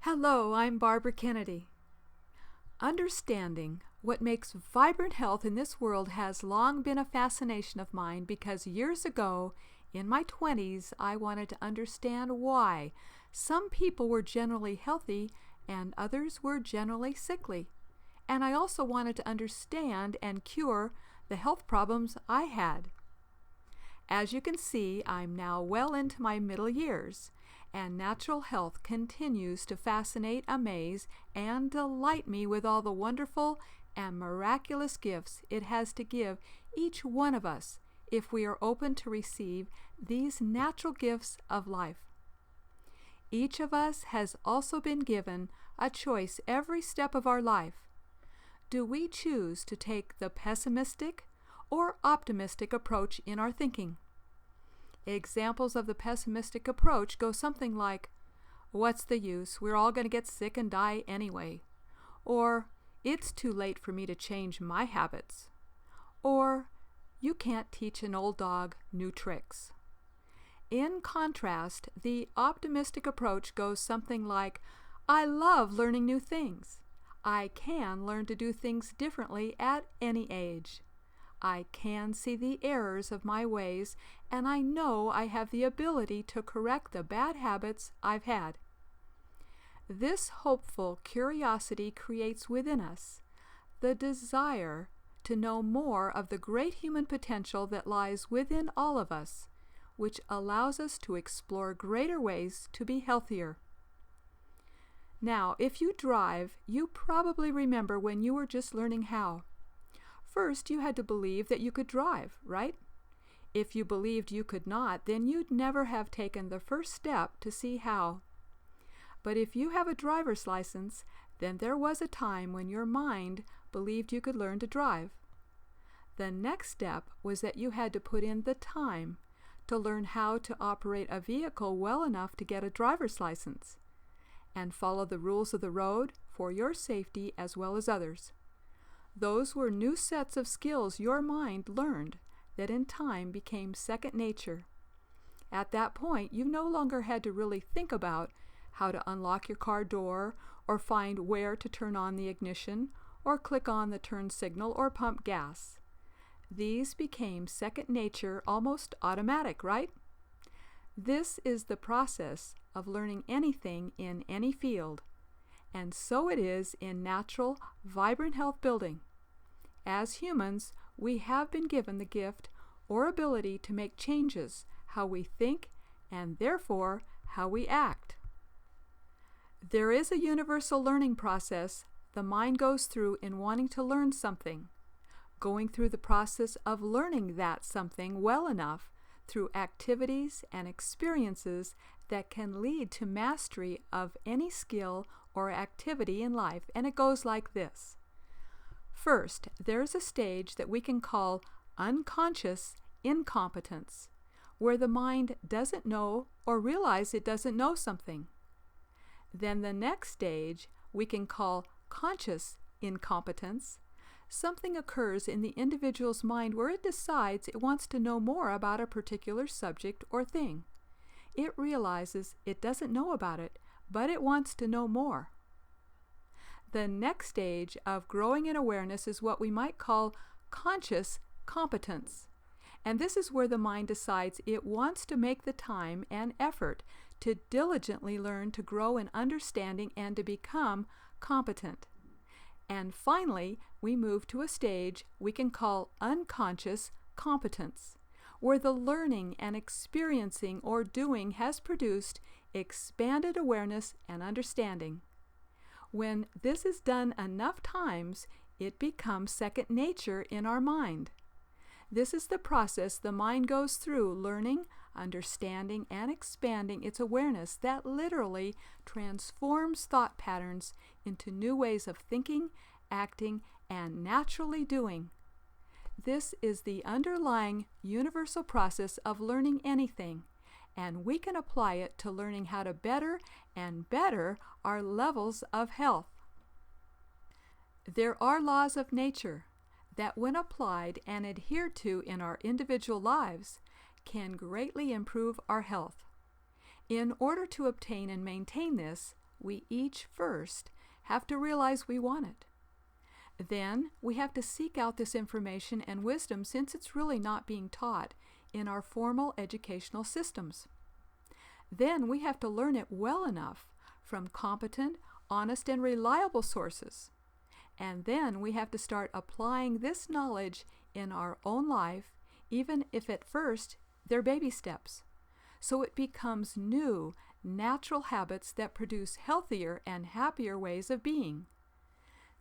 Hello, I'm Barbara Kennedy. Understanding what makes vibrant health in this world has long been a fascination of mine because years ago, in my 20s, I wanted to understand why some people were generally healthy and others were generally sickly. And I also wanted to understand and cure the health problems I had. As you can see, I'm now well into my middle years, and natural health continues to fascinate, amaze, and delight me with all the wonderful and miraculous gifts it has to give each one of us if we are open to receive these natural gifts of life. Each of us has also been given a choice every step of our life. Do we choose to take the pessimistic or optimistic approach in our thinking? Examples of the pessimistic approach go something like, "What's the use? We're all going to get sick and die anyway." Or, "It's too late for me to change my habits." Or, "You can't teach an old dog new tricks." In contrast, the optimistic approach goes something like, "I love learning new things. I can learn to do things differently at any age. I can see the errors of my ways, and I know I have the ability to correct the bad habits I've had." This hopeful curiosity creates within us the desire to know more of the great human potential that lies within all of us, which allows us to explore greater ways to be healthier. Now, if you drive, you probably remember when you were just learning how. First, you had to believe that you could drive, right? If you believed you could not, then you'd never have taken the first step to see how. But if you have a driver's license, then there was a time when your mind believed you could learn to drive. The next step was that you had to put in the time to learn how to operate a vehicle well enough to get a driver's license and follow the rules of the road for your safety as well as others. Those were new sets of skills your mind learned that in time became second nature. At that point, you no longer had to really think about how to unlock your car door or find where to turn on the ignition or click on the turn signal or pump gas. These became second nature, almost automatic, right? This is the process of learning anything in any field. And so it is in natural, vibrant health building. As humans, we have been given the gift or ability to make changes how we think and therefore how we act. There is a universal learning process the mind goes through in wanting to learn something, going through the process of learning that something well enough through activities and experiences that can lead to mastery of any skill or activity in life, and it goes like this. First, there's a stage that we can call unconscious incompetence, where the mind doesn't know or realize it doesn't know something. Then the next stage we can call conscious incompetence. Something occurs in the individual's mind where it decides it wants to know more about a particular subject or thing. It realizes it doesn't know about it, but it wants to know more. The next stage of growing in awareness is what we might call conscious competence. And this is where the mind decides it wants to make the time and effort to diligently learn to grow in understanding and to become competent. And finally, we move to a stage we can call unconscious competence, where the learning and experiencing or doing has produced expanded awareness and understanding. When this is done enough times, it becomes second nature in our mind. This is the process the mind goes through, learning, understanding, and expanding its awareness that literally transforms thought patterns into new ways of thinking, acting, and naturally doing. This is the underlying universal process of learning anything, and we can apply it to learning how to better and better our levels of health. There are laws of nature that, when applied and adhered to in our individual lives, can greatly improve our health. In order to obtain and maintain this, we each first have to realize we want it. Then we have to seek out this information and wisdom since it's really not being taught in our formal educational systems. Then we have to learn it well enough from competent, honest, and reliable sources. And then we have to start applying this knowledge in our own life, even if at first they're baby steps, so it becomes new, natural habits that produce healthier and happier ways of being.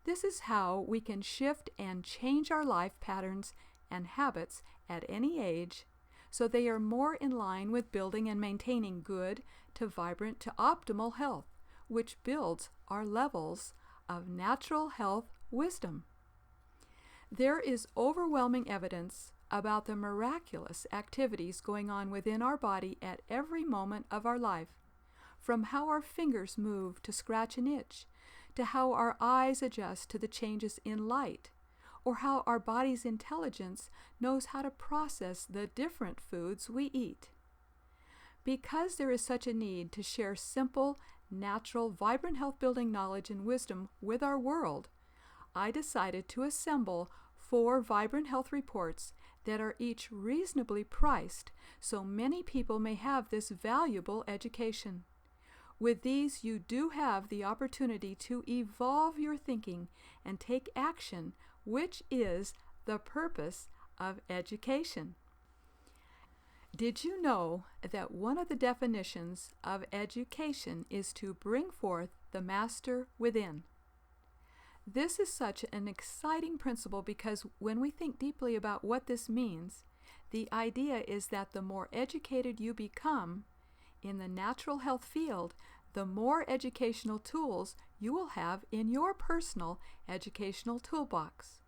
This is how we can shift and change our life patterns and habits at any age so they are more in line with building and maintaining good to vibrant to optimal health, which builds our levels of natural health wisdom. There is overwhelming evidence about the miraculous activities going on within our body at every moment of our life, from how our fingers move to scratch an itch, to how our eyes adjust to the changes in light, or how our body's intelligence knows how to process the different foods we eat. Because there is such a need to share simple, natural, vibrant health-building knowledge and wisdom with our world, I decided to assemble 4 vibrant health reports that are each reasonably priced so many people may have this valuable education. With these, you do have the opportunity to evolve your thinking and take action, which is the purpose of education. Did you know that one of the definitions of education is to bring forth the master within? This is such an exciting principle because when we think deeply about what this means, the idea is that the more educated you become in the natural health field, the more educational tools you will have in your personal educational toolbox.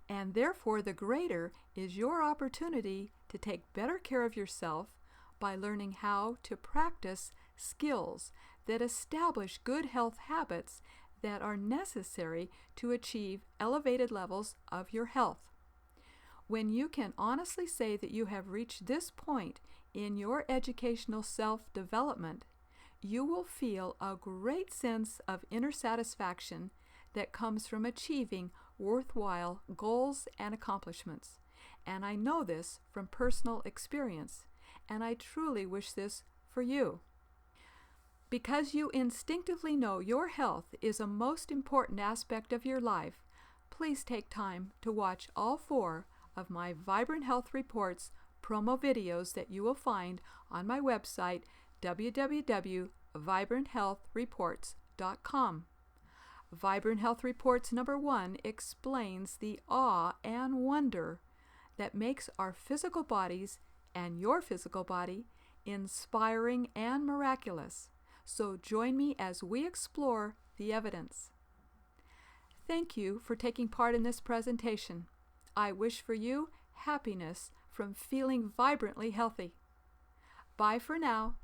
And therefore, the greater is your opportunity to take better care of yourself by learning how to practice skills that establish good health habits that are necessary to achieve elevated levels of your health. When you can honestly say that you have reached this point in your educational self-development, you will feel a great sense of inner satisfaction that comes from achieving worthwhile goals and accomplishments. And I know this from personal experience, and I truly wish this for you. Because you instinctively know your health is a most important aspect of your life, please take time to watch all 4 of my Vibrant Health Reports promo videos that you will find on my website, www.vibranthealthreports.com. Vibrant Health Reports number 1 explains the awe and wonder that makes our physical bodies and your physical body inspiring and miraculous. So join me as we explore the evidence. Thank you for taking part in this presentation. I wish for you happiness from feeling vibrantly healthy. Bye for now.